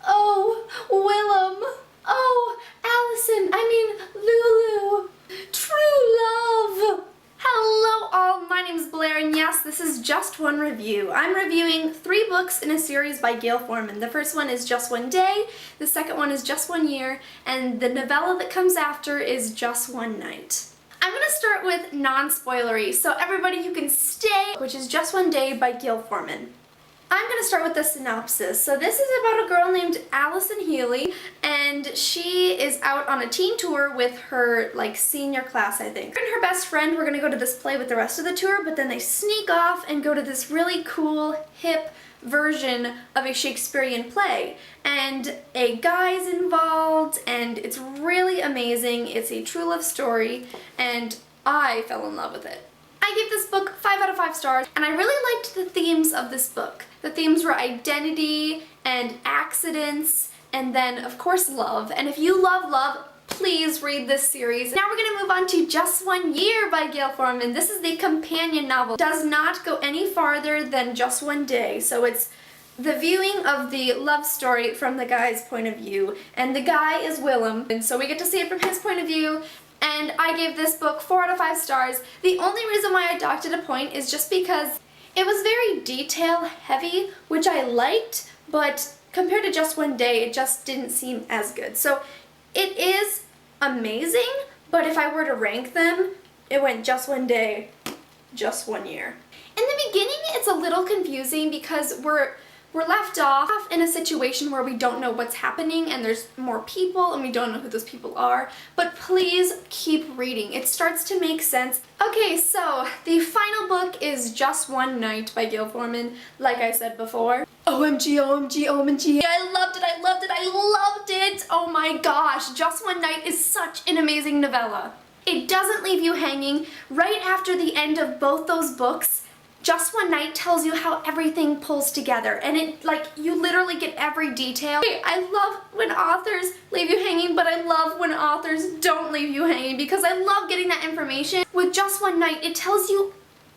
Oh, Willem. Oh, Allison. I mean, Lulu. True love. Hello all, my name is Blair, and yes, this is Just One Review. I'm reviewing 3 books in a series by Gayle Forman. The first one is Just One Day, the second one is Just One Year, and the novella that comes after is Just One Night. I'm going to start with non-spoilery, so everybody you can stay, which is Just One Day by Gayle Forman. I'm going to start with the synopsis. So this is about a girl named Allison Healy, and she is out on a teen tour with her, senior class, I think. Her and her best friend were going to go to this play with the rest of the tour, but then they sneak off and go to this really cool, hip version of a Shakespearean play. And a guy's involved, and it's really amazing. It's a true love story, and I fell in love with it. I gave this book 5 out of 5 stars, and I really liked the themes of this book. The themes were identity and accidents, and then, of course, love. And if you love love, please read this series. Now we're going to move on to Just One Year by Gayle Forman. This is the companion novel. It does not go any farther than Just One Day, so it's the viewing of the love story from the guy's point of view. And the guy is Willem, and so we get to see it from his point of view. And I gave this book 4 out of 5 stars. The only reason why I docked it a point is just because it was very detail heavy, which I liked, but compared to Just One Day, it just didn't seem as good. So it is amazing, but if I were to rank them, it went Just One Day, Just One Year. In the beginning, it's a little confusing because we're left off in a situation where we don't know what's happening and there's more people and we don't know who those people are, but please keep reading. It starts to make sense. Okay, so the final book is Just One Night by Gayle Forman, like I said before. OMG, OMG, OMG. I loved it, I loved it, I loved it! Oh my gosh, Just One Night is such an amazing novella. It doesn't leave you hanging. Right after the end of both those books, Just One Night tells you how everything pulls together, and you literally get every detail. I love when authors leave you hanging, but I love when authors don't leave you hanging because I love getting that information. With Just One Night, it tells you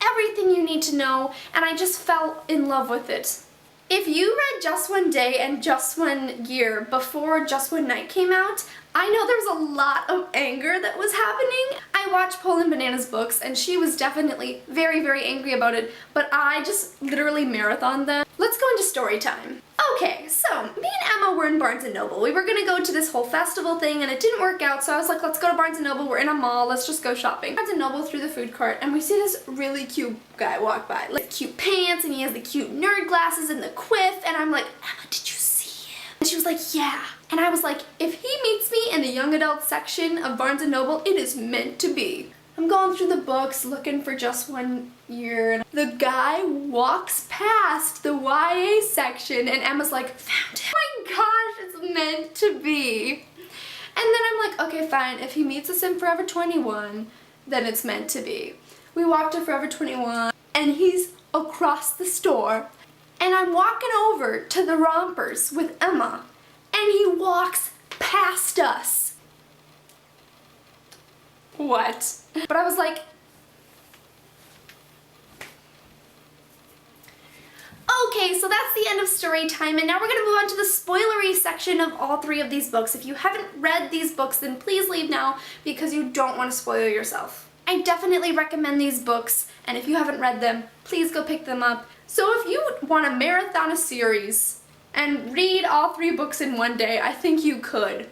everything you need to know, and I just fell in love with it. If you read Just One Day and Just One Year before Just One Night came out, I know there was a lot of anger that was happening. I watched Poland Banana's books, and she was definitely very, very angry about it, but I just literally marathoned them. Let's go into story time. Okay, so me and Emma were in Barnes & Noble. We were gonna go to this whole festival thing, and it didn't work out, so I was like, let's go to Barnes & Noble. We're in a mall, let's just go shopping. Barnes & Noble through the food cart, and we see this really cute guy walk by. Cute pants, and he has the cute nerd glasses and the quiff, and I'm like, Emma, did you see him? And she was like, yeah. And I was like, if he meets me in the young adult section of Barnes & Noble, it is meant to be. I'm going through the books looking for Just One Year, and the guy walks past the YA section, and Emma's like, found him. Oh my gosh, it's meant to be. And then I'm like, okay, fine, if he meets us in Forever 21, then it's meant to be. We walk to Forever 21, and he's across the store, and I'm walking over to the Rompers with Emma, and he walks past us. What? But I was like, okay, so that's the end of story time, and now we're gonna move on to the spoilery section of all 3 of these books. If you haven't read these books, then please leave now because you don't want to spoil yourself. I definitely recommend these books, and if you haven't read them, please go pick them up. So if you want to marathon a series and read all 3 books in one day, I think you could.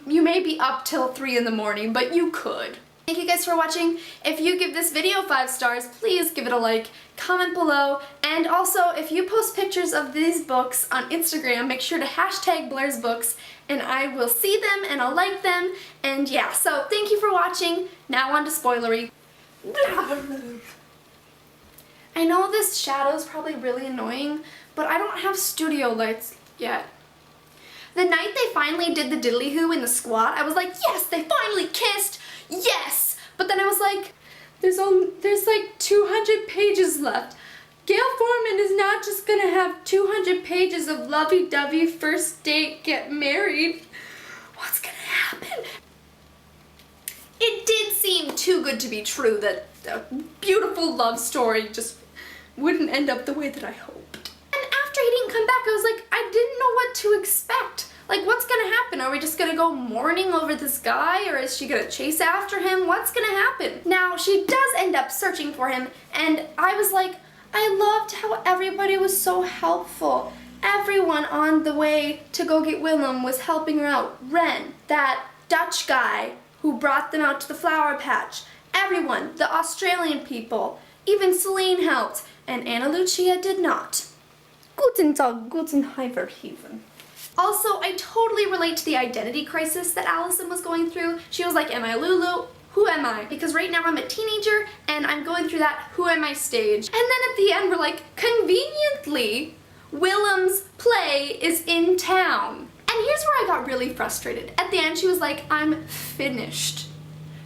You may be up till 3 in the morning, but you could. Thank you guys for watching. If you give this video 5 stars, please give it a like, comment below, and also if you post pictures of these books on Instagram, make sure to hashtag Blair's Books, and I will see them and I'll like them, and yeah, so thank you for watching. Now on to spoilery. I know this shadow is probably really annoying, but I don't have studio lights yet. The night they finally did the diddly-hoo in the squat, I was like, yes, they finally kissed, yes! But then I was like, there's like 200 pages left. Gayle Forman is not just gonna have 200 pages of lovey-dovey first date get married. What's gonna happen? It did seem too good to be true that a beautiful love story just wouldn't end up the way that I hoped. And after he didn't come back, I was like, I didn't know what to expect. Like, what's gonna happen? Are we just gonna go mourning over this guy, or is she gonna chase after him? What's gonna happen? Now, she does end up searching for him, and I was like, I loved how everybody was so helpful. Everyone on the way to go get Willem was helping her out. Ren, that Dutch guy who brought them out to the flower patch. Everyone, the Australian people, even Celine helped, and Anna Lucia did not. Guten Tag, guten Heiverheven. Also, I totally relate to the identity crisis that Allison was going through. She was like, am I Lulu? Who am I? Because right now I'm a teenager and I'm going through that who am I stage. And then at the end we're like, conveniently, Willem's play is in town. And here's where I got really frustrated. At the end she was like, I'm finished.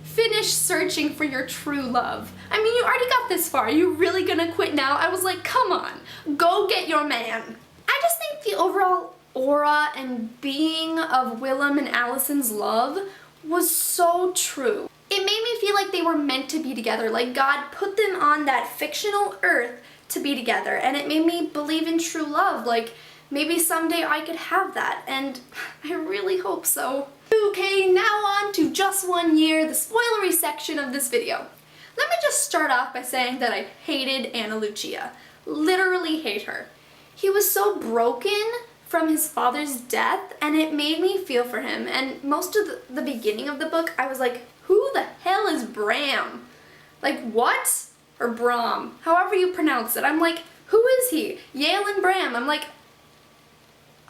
Finished searching for your true love. I mean, you already got this far. Are you really gonna quit now? I was like, come on, go get your man. I just think the overall aura and being of Willem and Allison's love was so true. It made me feel like they were meant to be together, like God put them on that fictional earth to be together, and it made me believe in true love, like maybe someday I could have that, and I really hope so. Okay, now on to Just 1 Year, the spoilery section of this video. Let me just start off by saying that I hated Anna Lucia. Literally hate her. He was so broken from his father's death, and it made me feel for him, and most of the beginning of the book I was like, who the hell is Bram? Like, what? Or Bram, however you pronounce it. I'm like, who is he? Yale and Bram. I'm like,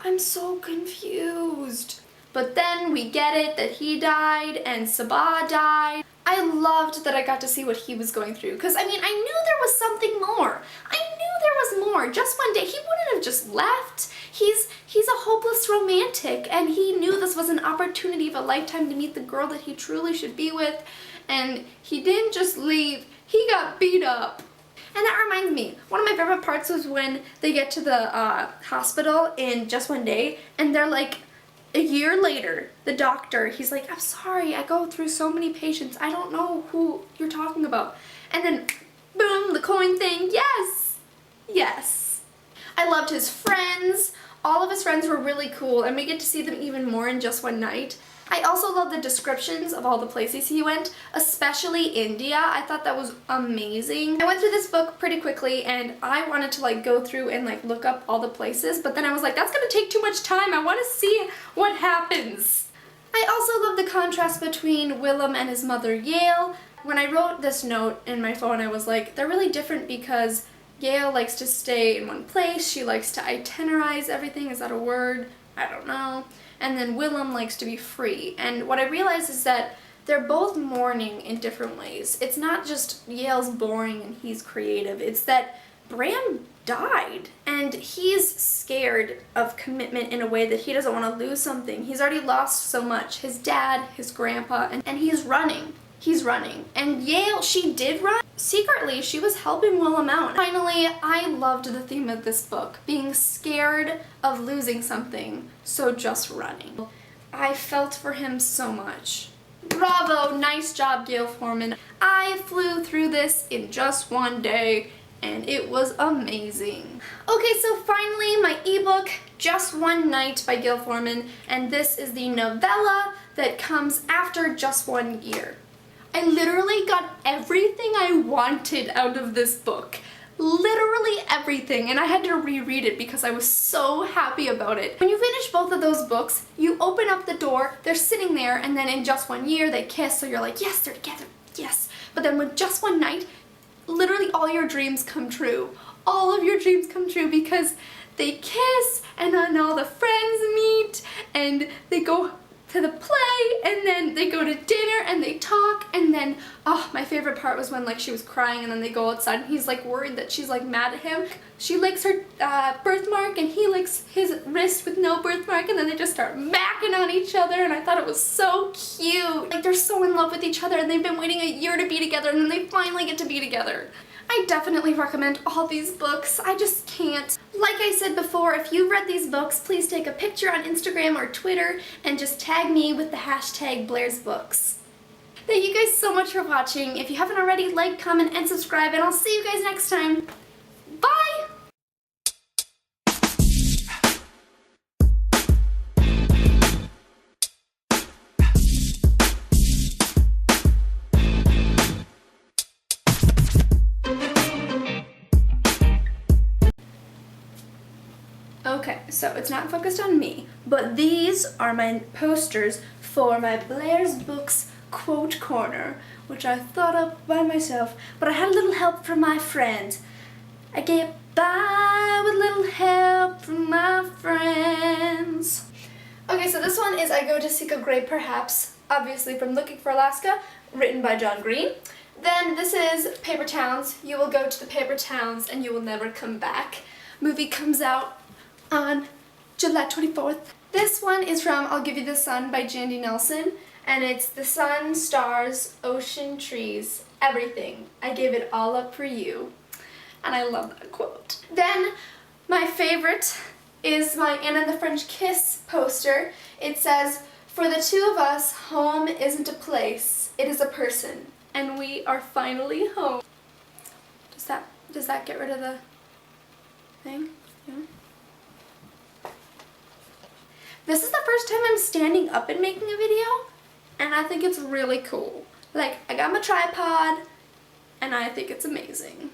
I'm so confused. But then we get it that he died and Sabah died. I loved that I got to see what he was going through, because I mean, I knew there was something more. I knew there was more. Just one day, he wouldn't have just left. He's a hopeless romantic, and he knew this was an opportunity of a lifetime to meet the girl that he truly should be with, and he didn't just leave, he got beat up. And that reminds me, one of my favorite parts was when they get to the hospital in Just One Day, and they're like, a year later, the doctor, he's like, I'm sorry, I go through so many patients, I don't know who you're talking about. And then, boom, the coin thing, yes, yes. I loved his friends. All of his friends were really cool, and we get to see them even more in Just One Night. I also love the descriptions of all the places he went, especially India. I thought that was amazing. I went through this book pretty quickly, and I wanted to like go through and like look up all the places, but then I was like, that's gonna take too much time. I want to see what happens. I also love the contrast between Willem and his mother Yale. When I wrote this note in my phone, I was like, they're really different because Gayle likes to stay in one place. She likes to itinerize everything. Is that a word? I don't know. And then Willem likes to be free. And what I realized is that they're both mourning in different ways. It's not just Yale's boring and he's creative. It's that Bram died and he's scared of commitment in a way that he doesn't want to lose something. He's already lost so much. His dad, his grandpa, and he's running. He's running. And Yale, she did run. Secretly, she was helping Willem out. Finally, I loved the theme of this book, being scared of losing something, so just running. I felt for him so much. Bravo, nice job, Gayle Forman. I flew through this in just one day, and it was amazing. Okay, so finally, my ebook, Just One Night by Gayle Forman, and this is the novella that comes after Just 1 Year. I literally got everything I wanted out of this book. Literally everything, and I had to reread it because I was so happy about it. When you finish both of those books, you open up the door, they're sitting there, and then in Just 1 Year they kiss, so you're like, yes, they're together, yes. But then with Just One Night, literally all your dreams come true. All of your dreams come true because they kiss, and then all the friends meet, and they go to the play, and then they go to dinner and they talk, and then my favorite part was when like she was crying and then they go outside and he's like worried that she's like mad at him. She licks her birthmark and he licks his wrist with no birthmark, and then they just start macking on each other, and I thought it was so cute. Like they're so in love with each other and they've been waiting a year to be together, and then they finally get to be together. I definitely recommend all these books. I just can't. Like I said before, if you've read these books, please take a picture on Instagram or Twitter and just tag me with the hashtag Blair's Books. Thank you guys so much for watching. If you haven't already, like, comment, and subscribe, and I'll see you guys next time. Bye! so it's not focused on me. But these are my posters for my Blair's Books quote corner, which I thought up by myself, but I had a little help from my friend. I get by with little help from my friends. Okay, so this one is I Go to Seek a Grave Perhaps, obviously from Looking for Alaska, written by John Green. Then this is Paper Towns. You will go to the paper towns and you will never come back. Movie comes out on July 24th. This one is from I'll Give You the Sun by Jandy Nelson, and it's the sun, stars, ocean, trees, everything. I gave it all up for you. And I love that quote. Then my favorite is my Anna and the French Kiss poster. It says, "For the two of us, home isn't a place, it is a person. And we are finally home." Does that get rid of the thing? Yeah. This is the first time I'm standing up and making a video, and I think it's really cool. Like, I got my tripod, and I think it's amazing.